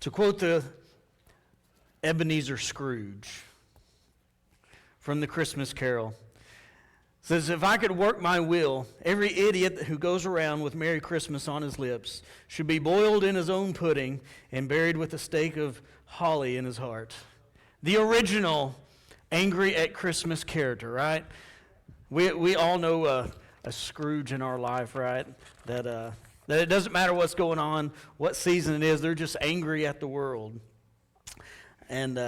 To quote the Ebenezer Scrooge from the Christmas Carol, says, if I could work my will, every idiot who goes around with Merry Christmas on his lips should be boiled in his own pudding and buried with a stake of holly in his heart. The original angry at Christmas character, right? We all know a Scrooge in our life, right? That it doesn't matter what's going on, what season it is, they're just angry at the world. And,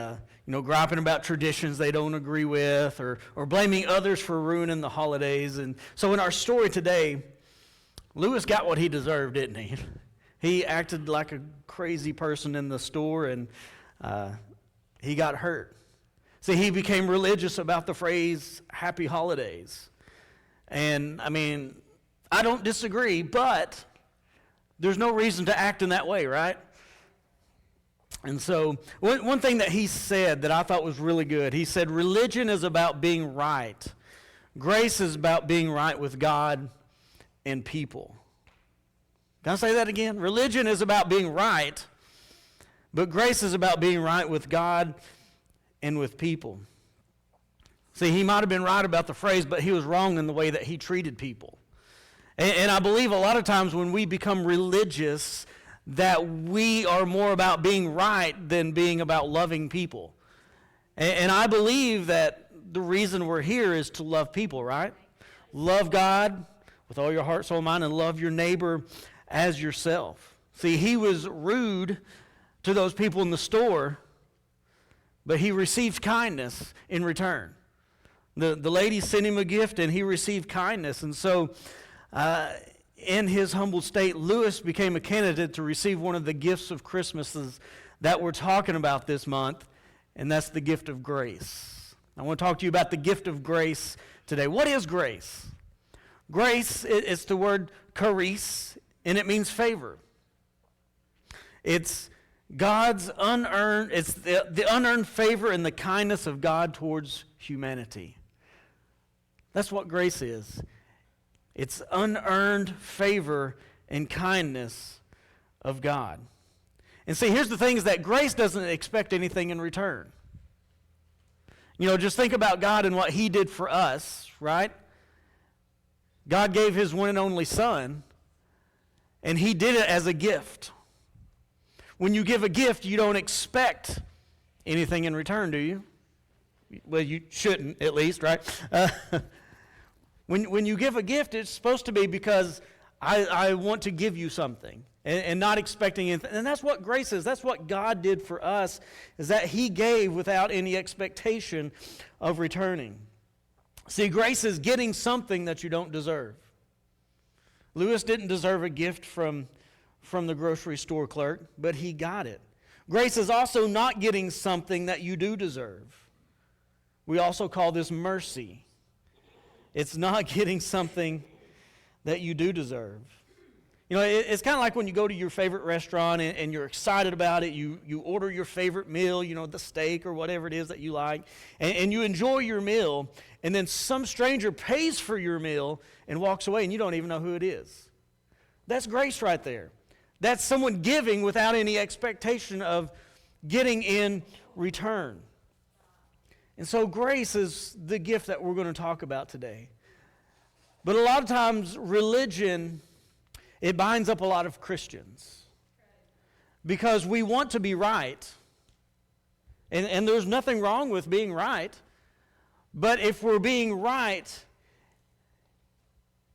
griping about traditions they don't agree with or blaming others for ruining the holidays. And so in our story today, Lewis got what he deserved, didn't he? He acted like a crazy person in the store, and he got hurt. See, he became religious about the phrase, happy holidays. And, I don't disagree, but there's no reason to act in that way, right? And so one thing that he said that I thought was really good, he said, religion is about being right. Grace is about being right with God and people. Can I say that again? Religion is about being right, but grace is about being right with God and with people. See, he might have been right about the phrase, but he was wrong in the way that he treated people. And I believe a lot of times when we become religious, that we are more about being right than being about loving people. And I believe that the reason we're here is to love people, right? Love God with all your heart, soul, mind, and love your neighbor as yourself. See, he was rude to those people in the store, but he received kindness in return. The lady sent him a gift, and he received kindness. And so, in his humble state, Lewis became a candidate to receive one of the gifts of Christmases that we're talking about this month, and that's the gift of grace. I want to talk to you about the gift of grace today. What is grace? Grace is the word charis, and it means favor. It's God's unearned, it's the unearned favor and the kindness of God towards humanity. That's what grace is. It's unearned favor and kindness of God. And see, here's the thing is that grace doesn't expect anything in return. Just think about God and what he did for us, right? God gave his one and only son, and he did it as a gift. When you give a gift, you don't expect anything in return, do you? Well, you shouldn't, at least, right? When you give a gift, it's supposed to be because I want to give you something and not expecting anything. And that's what grace is. That's what God did for us, is that he gave without any expectation of returning. See, grace is getting something that you don't deserve. Lewis didn't deserve a gift from the grocery store clerk, but he got it. Grace is also not getting something that you do deserve. We also call this mercy. It's not getting something that you do deserve. It's kind of like when you go to your favorite restaurant and you're excited about it. You order your favorite meal, the steak or whatever it is that you like, and you enjoy your meal, and then some stranger pays for your meal and walks away, and you don't even know who it is. That's grace right there. That's someone giving without any expectation of getting in return. And so grace is the gift that we're going to talk about today. But a lot of times religion, it binds up a lot of Christians. Because we want to be right. And there's nothing wrong with being right. But if we're being right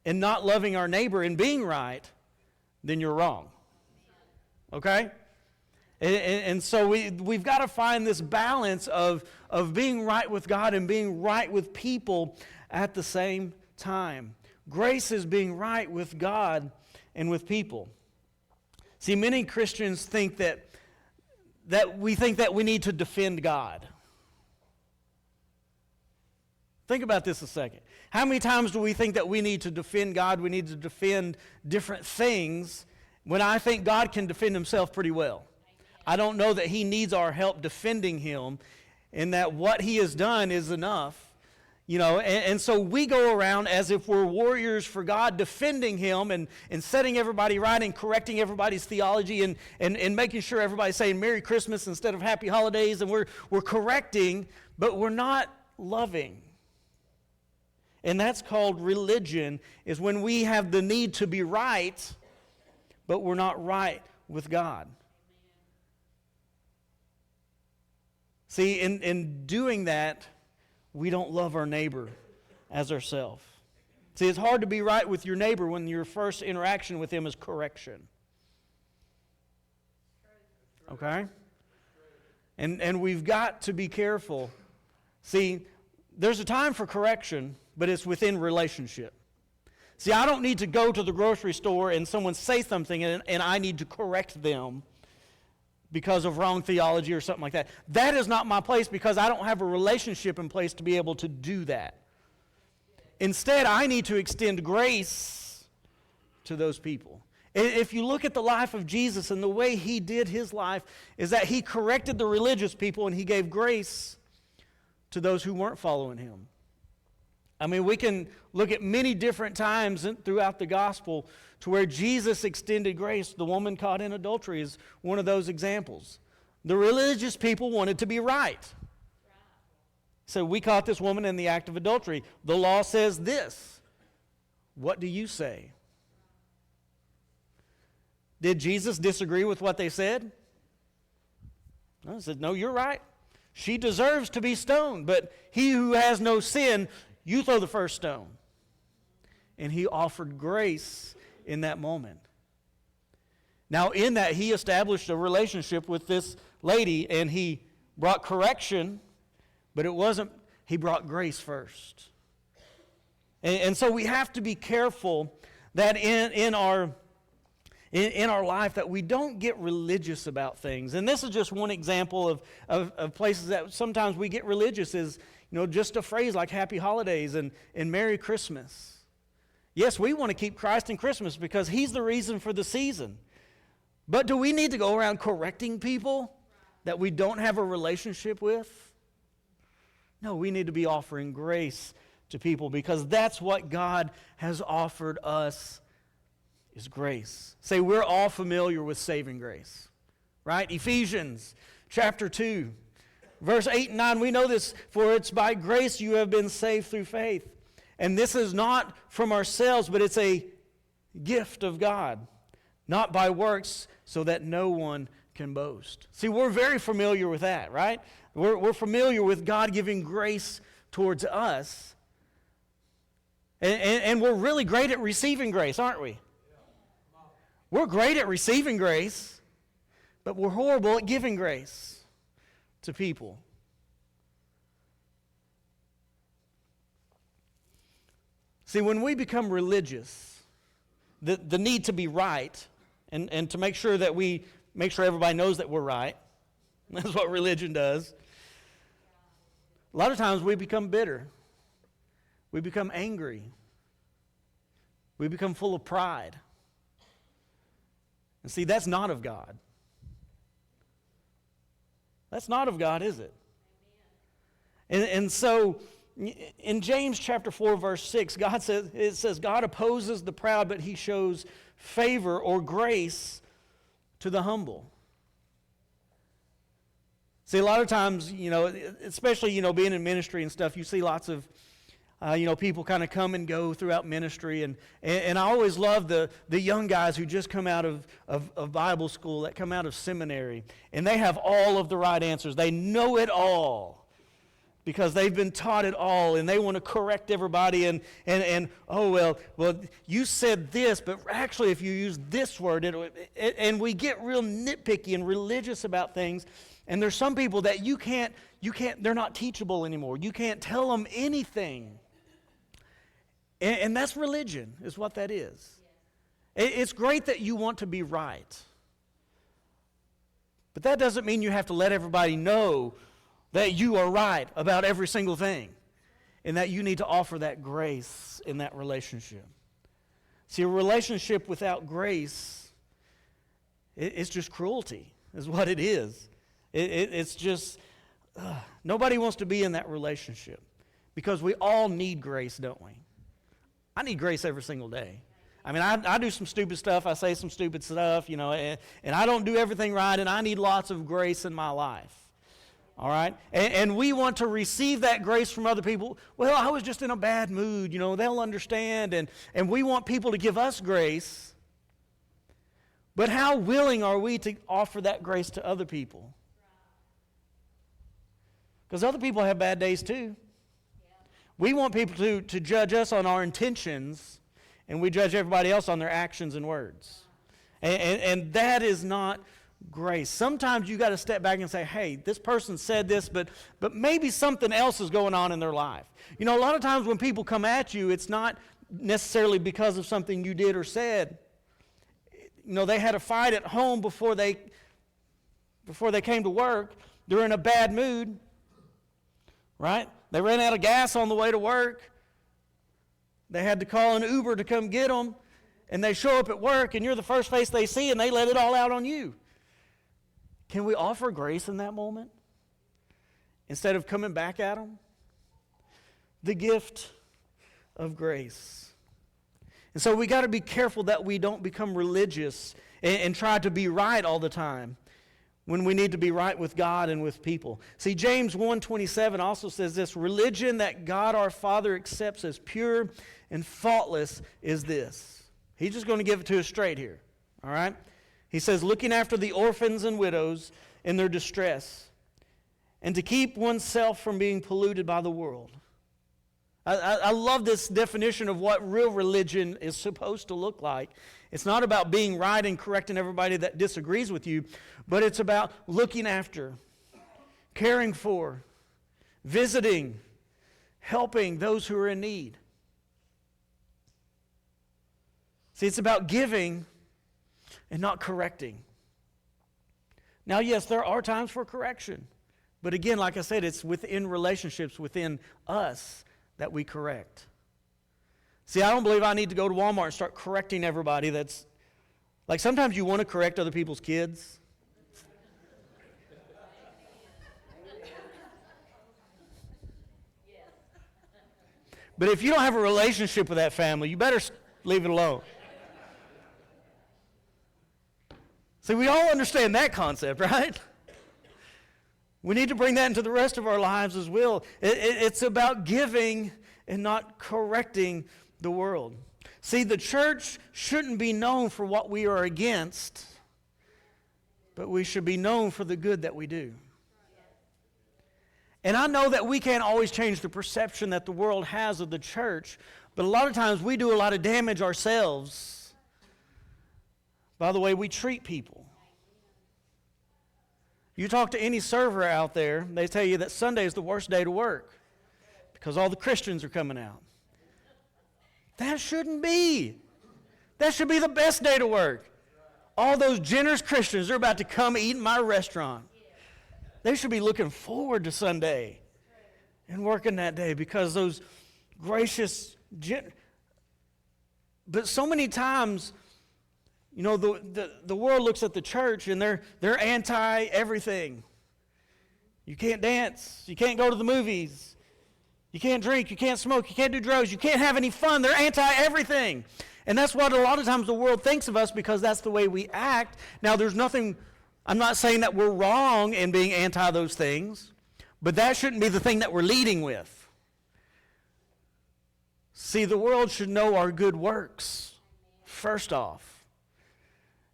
and not loving our neighbor and being right, then you're wrong. Okay? And so we've got to find this balance of being right with God and being right with people at the same time. Grace is being right with God and with people. See, many Christians think that we need to defend God. Think about this a second. How many times do we think that we need to defend God, we need to defend different things, when I think God can defend himself pretty well? I don't know that he needs our help defending him, and that what he has done is enough. And so we go around as if we're warriors for God, defending him and setting everybody right and correcting everybody's theology and making sure everybody's saying Merry Christmas instead of Happy Holidays. And we're correcting, but we're not loving. And that's called religion, is when we have the need to be right, but we're not right with God. See, in doing that, we don't love our neighbor as ourselves. See, it's hard to be right with your neighbor when your first interaction with him is correction. Okay? And we've got to be careful. See, there's a time for correction, but it's within relationship. See, I don't need to go to the grocery store and someone say something and I need to correct them because of wrong theology or something like that. That is not my place because I don't have a relationship in place to be able to do that. Instead, I need to extend grace to those people. If you look at the life of Jesus and the way he did his life, is that he corrected the religious people and he gave grace to those who weren't following him. I mean, we can look at many different times throughout the gospel to where Jesus extended grace. The woman caught in adultery is one of those examples. The religious people wanted to be right. So we caught this woman in the act of adultery. The law says this. What do you say? Did Jesus disagree with what they said? No, he said, no, you're right. She deserves to be stoned, but he who has no sin, you throw the first stone. And he offered grace in that moment. Now, in that, he established a relationship with this lady, and he brought correction, but he brought grace first. And so we have to be careful that in our life that we don't get religious about things. And this is just one example of places that sometimes we get religious is, just a phrase like Happy Holidays and Merry Christmas. Yes, we want to keep Christ in Christmas because he's the reason for the season. But do we need to go around correcting people that we don't have a relationship with? No, we need to be offering grace to people because that's what God has offered us is grace. Say, we're all familiar with saving grace, right? Ephesians chapter 2, verse 8 and 9, we know this, for it's by grace you have been saved through faith. And this is not from ourselves, but it's a gift of God, not by works, so that no one can boast. See, we're very familiar with that, right? We're familiar with God giving grace towards us. And we're really great at receiving grace, aren't we? We're great at receiving grace, but we're horrible at giving grace to people. See, when we become religious, the need to be right and to make sure that we make sure everybody knows that we're right, that's what religion does. A lot of times we become bitter. We become angry. We become full of pride. And see, that's not of God. That's not of God, is it? And so, in James chapter 4, verse 6, it says, God opposes the proud, but he shows favor or grace to the humble. See, a lot of times, especially, being in ministry and stuff, you see lots of, people kind of come and go throughout ministry. And I always love the young guys who just come out of Bible school, that come out of seminary. And they have all of the right answers. They know it all because they've been taught it all. And they want to correct everybody. And well, you said this, but actually if you use this word, and we get real nitpicky and religious about things. And there's some people that you can't, they're not teachable anymore. You can't tell them anything. And that's religion, is what that is. It's great that you want to be right. But that doesn't mean you have to let everybody know that you are right about every single thing. And that you need to offer that grace in that relationship. See, a relationship without grace, it's just cruelty, is what it is. It's just, nobody wants to be in that relationship. because we all need grace, don't we? I need grace every single day. I mean, I do some stupid stuff. I say some stupid stuff, and I don't do everything right, and I need lots of grace in my life. All right? And we want to receive that grace from other people. Well, I was just in a bad mood, they'll understand. And we want people to give us grace. But how willing are we to offer that grace to other people? Because other people have bad days too. We want people to judge us on our intentions, and we judge everybody else on their actions and words. And that is not grace. Sometimes you got to step back and say, hey, this person said this, but maybe something else is going on in their life. A lot of times when people come at you, it's not necessarily because of something you did or said. They had a fight at home before they came to work. They're in a bad mood, right? They ran out of gas on the way to work. They had to call an Uber to come get them, and they show up at work, and you're the first face they see, and they let it all out on you. Can we offer grace in that moment instead of coming back at them? The gift of grace. And so we got to be careful that we don't become religious and try to be right all the time when we need to be right with God and with people. See, James 1:27 also says this: religion that God our Father accepts as pure and faultless is this. He's just going to give it to us straight here, all right? He says, looking after the orphans and widows in their distress, and to keep oneself from being polluted by the world. I love this definition of what real religion is supposed to look like. It's not about being right and correcting everybody that disagrees with you, but it's about looking after, caring for, visiting, helping those who are in need. See, it's about giving and not correcting. Now, yes, there are times for correction, but again, like I said, it's within relationships, within us, that we correct. See, I don't believe I need to go to Walmart and start correcting everybody that's, like sometimes you want to correct other people's kids. But if you don't have a relationship with that family, you better leave it alone. See, we all understand that concept, right? We need to bring that into the rest of our lives as well. It's about giving and not correcting the world. See, the church shouldn't be known for what we are against, but we should be known for the good that we do. And I know that we can't always change the perception that the world has of the church, but a lot of times we do a lot of damage ourselves by the way we treat people. You talk to any server out there, they tell you that Sunday is the worst day to work because all the Christians are coming out. That shouldn't be. That should be the best day to work. All those generous Christians are about to come eat in my restaurant. They should be looking forward to Sunday and working that day because those gracious... But so many times... the world looks at the church and they're anti-everything. You can't dance. You can't go to the movies. You can't drink. You can't smoke. You can't do drugs. You can't have any fun. They're anti-everything. And that's what a lot of times the world thinks of us because that's the way we act. Now, there's nothing, I'm not saying that we're wrong in being anti those things, but that shouldn't be the thing that we're leading with. See, the world should know our good works, first off.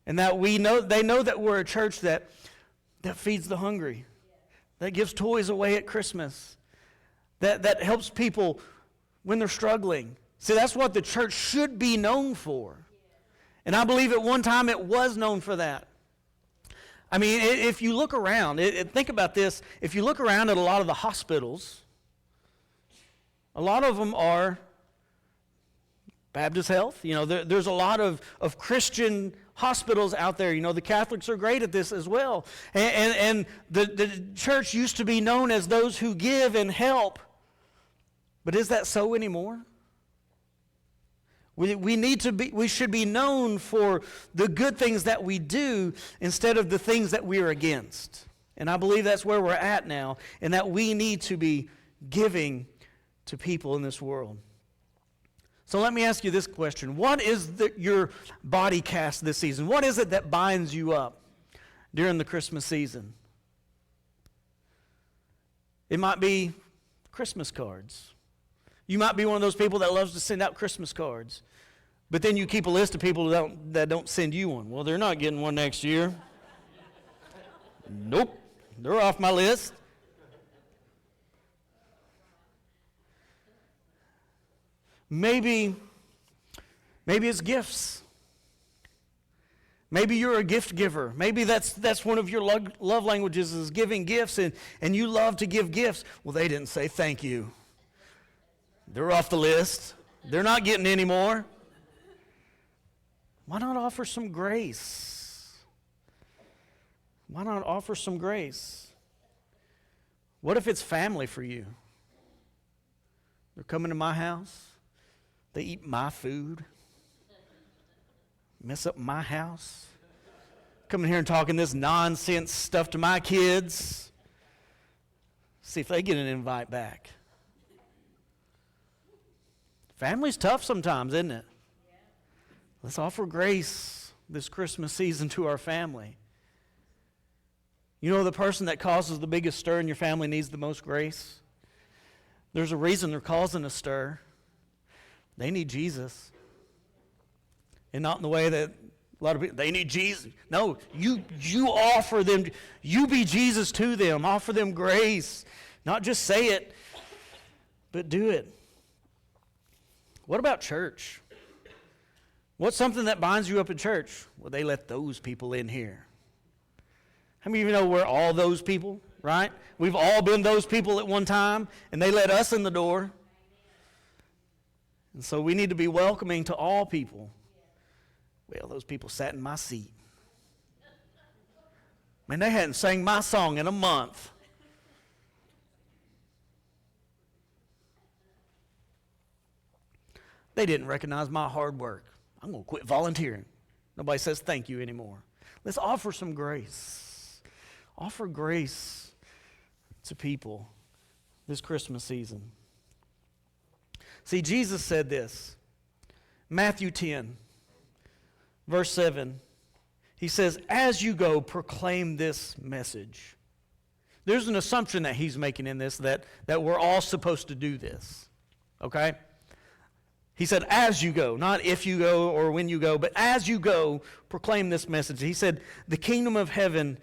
And that they know that we're a church that feeds the hungry, that gives toys away at Christmas, that helps people when they're struggling. See, that's what the church should be known for. And I believe at one time it was known for that. I mean, if you look around, think about this. If you look around at a lot of the hospitals, a lot of them are Baptist Health. There's a lot of Christian hospitals out there. The Catholics are great at this as well. And the church used to be known as those who give and help. But is that so anymore? We should be known for the good things that we do instead of the things that we are against. And I believe that's where we're at now, and that we need to be giving to people in this world. So let me ask you this question. What is your body cast this season? What is it that binds you up during the Christmas season? It might be Christmas cards. You might be one of those people that loves to send out Christmas cards. But then you keep a list of people that don't send you one. Well, they're not getting one next year. Nope. They're off my list. Maybe it's gifts. Maybe you're a gift giver. Maybe that's one of your love languages is giving gifts, and you love to give gifts. Well, they didn't say thank you. They're off the list. They're not getting any more. Why not offer some grace? Why not offer some grace? What if it's family for you? They're coming to my house. They eat my food. Mess up my house. Coming here and talking this nonsense stuff to my kids. See if they get an invite back. Family's tough sometimes, isn't it? Let's offer grace this Christmas season to our family. You know the person that causes the biggest stir in your family needs the most grace? There's a reason they're causing a stir. They need Jesus. And not in the way that a lot of people, they need Jesus. No, you offer them, you be Jesus to them. Offer them grace. Not just say it, but do it. What about church? What's something that binds you up in church? Well, they let those people in here. How many of you know we're all those people, right? We've all been those people at one time, and they let us in the door. And so we need to be welcoming to all people. Well, those people sat in my seat. Man, they hadn't sang my song in a month. They didn't recognize my hard work. I'm going to quit volunteering. Nobody says thank you anymore. Let's offer some grace. Offer grace to people this Christmas season. See, Jesus said this. Matthew 10, verse 7. He says, as you go, proclaim this message. There's an assumption that he's making in this that we're all supposed to do this. Okay? He said, as you go, not if you go or when you go, but as you go, proclaim this message. He said, the kingdom of heaven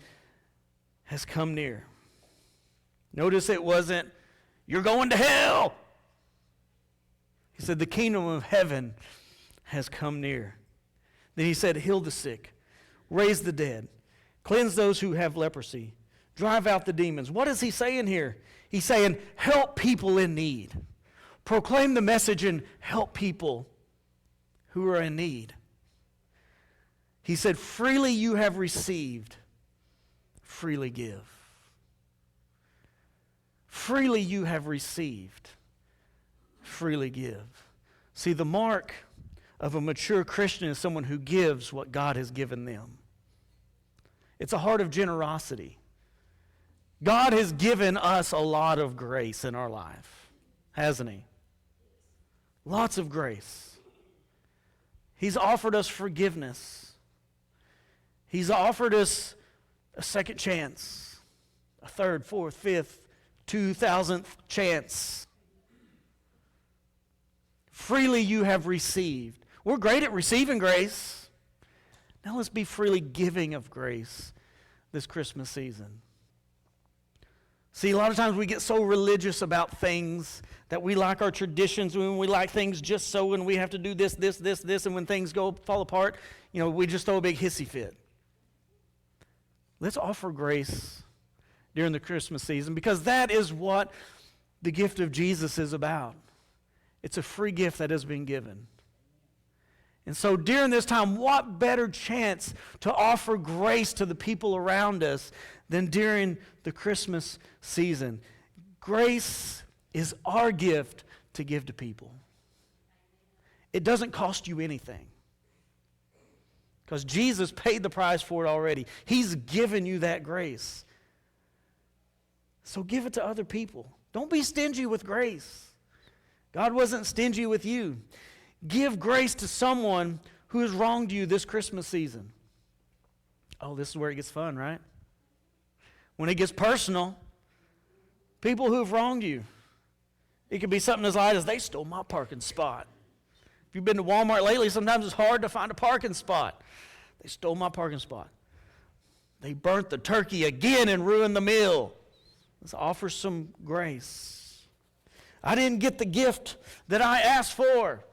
has come near. Notice it wasn't, you're going to hell. He said, the kingdom of heaven has come near. Then he said, heal the sick, raise the dead, cleanse those who have leprosy, drive out the demons. What is he saying here? He's saying, help people in need. Proclaim the message and help people who are in need. He said, freely you have received, freely give. Freely you have received, freely give. See, the mark of a mature Christian is someone who gives what God has given them. It's a heart of generosity. God has given us a lot of grace in our life, hasn't he? Lots of grace. He's offered us forgiveness. He's offered us a second chance, a third, fourth, fifth, 2,000th chance. Freely you have received. We're great at receiving grace. Now let's be freely giving of grace this Christmas season. See, a lot of times we get so religious about things that we like our traditions, when we like things just so, and we have to do this, and when things fall apart, we just throw a big hissy fit. Let's offer grace during the Christmas season, because that is what the gift of Jesus is about. It's a free gift that has been given. And so during this time, what better chance to offer grace to the people around us than during the Christmas season? Grace is our gift to give to people. It doesn't cost you anything, because Jesus paid the price for it already. He's given you that grace. So give it to other people. Don't be stingy with grace. God wasn't stingy with you. Give grace to someone who has wronged you this Christmas season. Oh, this is where it gets fun, right? When it gets personal, people who have wronged you. It could be something as light as they stole my parking spot. If you've been to Walmart lately, sometimes it's hard to find a parking spot. They stole my parking spot. They burnt the turkey again and ruined the meal. Let's offer some grace. I didn't get the gift that I asked for.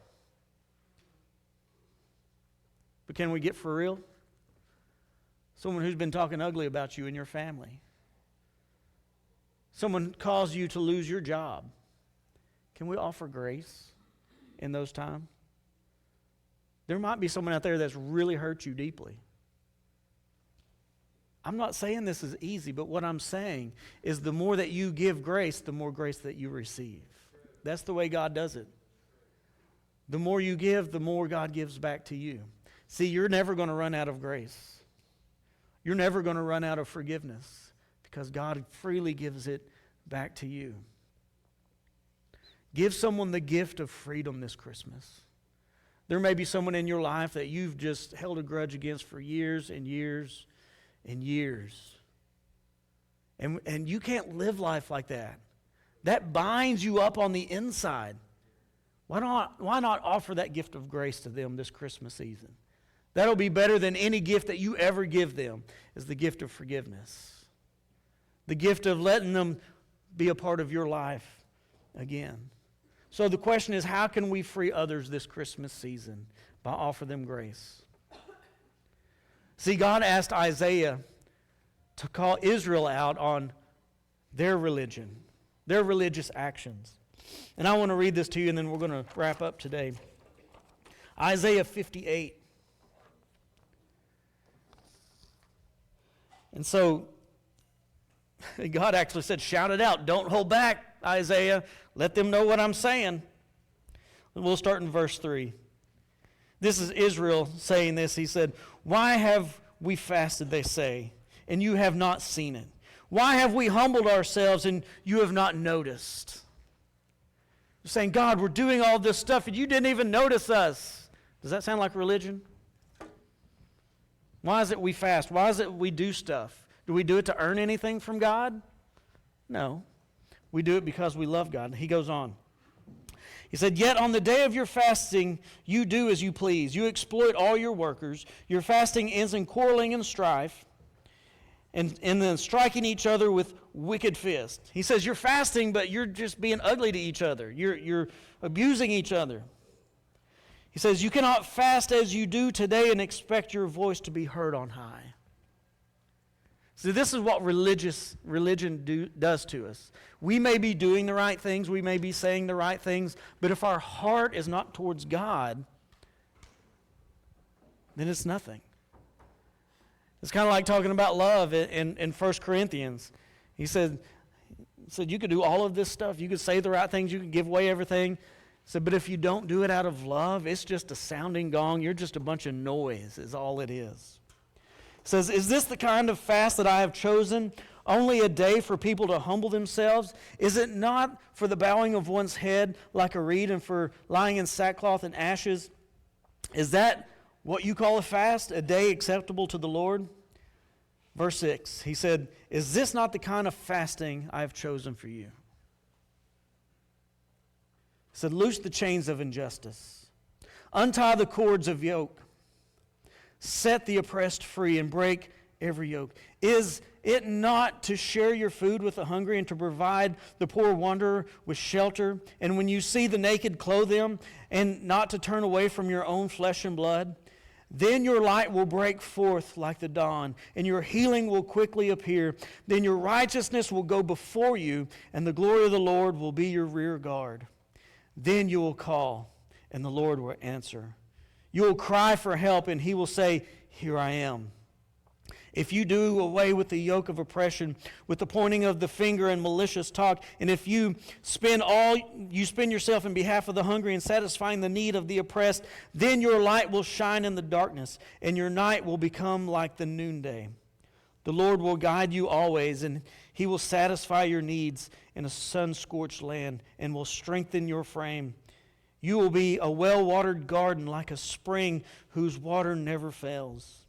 But can we get for real? Someone who's been talking ugly about you and your family. Someone caused you to lose your job. Can we offer grace in those times? There might be someone out there that's really hurt you deeply. I'm not saying this is easy, but what I'm saying is the more that you give grace, the more grace that you receive. That's the way God does it. The more you give, the more God gives back to you. See, you're never going to run out of grace. You're never going to run out of forgiveness because God freely gives it back to you. Give someone the gift of freedom this Christmas. There may be someone in your life that you've just held a grudge against for years and years and years. And you can't live life like that. That binds you up on the inside. Why not offer that gift of grace to them this Christmas season? That'll be better than any gift that you ever give them, is the gift of forgiveness. The gift of letting them be a part of your life again. So the question is, how can we free others this Christmas season? By offering them grace. See, God asked Isaiah to call Israel out on their religion, their religious actions. And I want to read this to you, and then we're going to wrap up today. Isaiah 58. And so, God actually said, shout it out. Don't hold back, Isaiah. Let them know what I'm saying. We'll start in verse 3. This is Israel saying this. He said, why have we fasted, they say, and you have not seen it? Why have we humbled ourselves and you have not noticed? They're saying, God, we're doing all this stuff and you didn't even notice us. Does that sound like religion? Why is it we fast? Why is it we do stuff? Do we do it to earn anything from God? No. We do it because we love God. He goes on. He said, yet on the day of your fasting, you do as you please. You exploit all your workers. Your fasting ends in quarreling and strife, and then striking each other with wicked fists. He says, you're fasting, but you're just being ugly to each other. You're abusing each other. He says, you cannot fast as you do today and expect your voice to be heard on high. See, this is what religion does to us. We may be doing the right things, we may be saying the right things, but if our heart is not towards God, then it's nothing. It's kind of like talking about love in 1 Corinthians. He said, you could do all of this stuff, you could say the right things, you could give away everything. He said, but if you don't do it out of love, it's just a sounding gong, you're just a bunch of noise is all it is. Says, is this the kind of fast that I have chosen? Only a day for people to humble themselves? Is it not for the bowing of one's head like a reed and for lying in sackcloth and ashes? Is that what you call a fast, a day acceptable to the Lord? Verse 6, he said, is this not the kind of fasting I have chosen for you? He said, loose the chains of injustice. Untie the cords of yoke. Set the oppressed free and break every yoke. Is it not to share your food with the hungry and to provide the poor wanderer with shelter? And when you see the naked, clothe them, and not to turn away from your own flesh and blood? Then your light will break forth like the dawn, and your healing will quickly appear. Then your righteousness will go before you, and the glory of the Lord will be your rear guard. Then you will call, and the Lord will answer. You will cry for help, and he will say, here I am. If you do away with the yoke of oppression, with the pointing of the finger and malicious talk, and if you spend yourself in behalf of the hungry and satisfying the need of the oppressed, then your light will shine in the darkness, and your night will become like the noonday. The Lord will guide you always, and He will satisfy your needs in a sun-scorched land and will strengthen your frame. You will be a well-watered garden like a spring whose water never fails.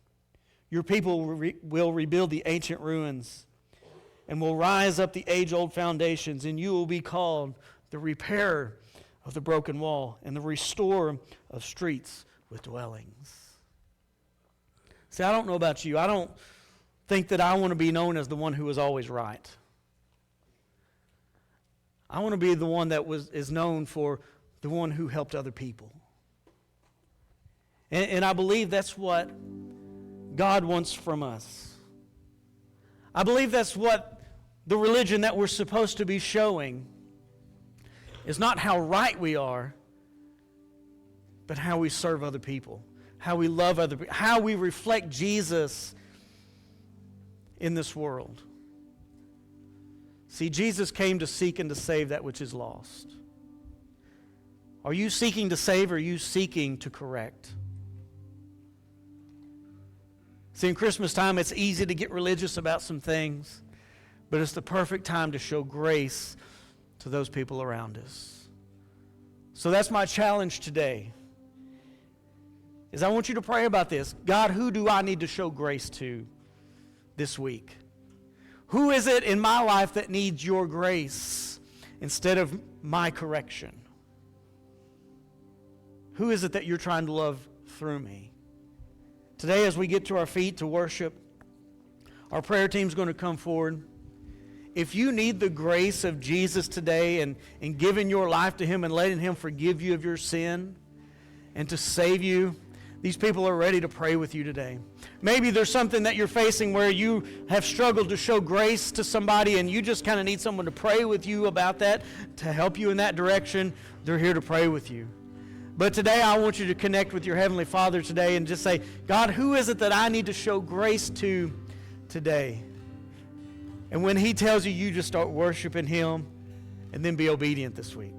Your people will rebuild the ancient ruins and will rise up the age-old foundations, and you will be called the repairer of the broken wall and the restorer of streets with dwellings. See, I don't know about you. I don't think that I want to be known as the one who was always right. I want to be the one that is known for the one who helped other people. And I believe that's what God wants from us. I believe that's what the religion that we're supposed to be showing is not how right we are, but how we serve other people, how we love other people, how we reflect Jesus in this world. See, Jesus came to seek and to save that which is lost. Are you seeking to save or are you seeking to correct? See, in Christmas time, it's easy to get religious about some things, but it's the perfect time to show grace to those people around us. So that's my challenge today, is I want you to pray about this. God, who do I need to show grace to this week? Who is it in my life that needs your grace instead of my correction? Who is it that you're trying to love through me? Today, as we get to our feet to worship, our prayer team's going to come forward. If you need the grace of Jesus today and giving your life to Him and letting Him forgive you of your sin and to save you, these people are ready to pray with you today. Maybe there's something that you're facing where you have struggled to show grace to somebody and you just kind of need someone to pray with you about that, to help you in that direction. They're here to pray with you. But today I want you to connect with your Heavenly Father today and just say, God, who is it that I need to show grace to today? And when He tells you, you just start worshiping Him and then be obedient this week.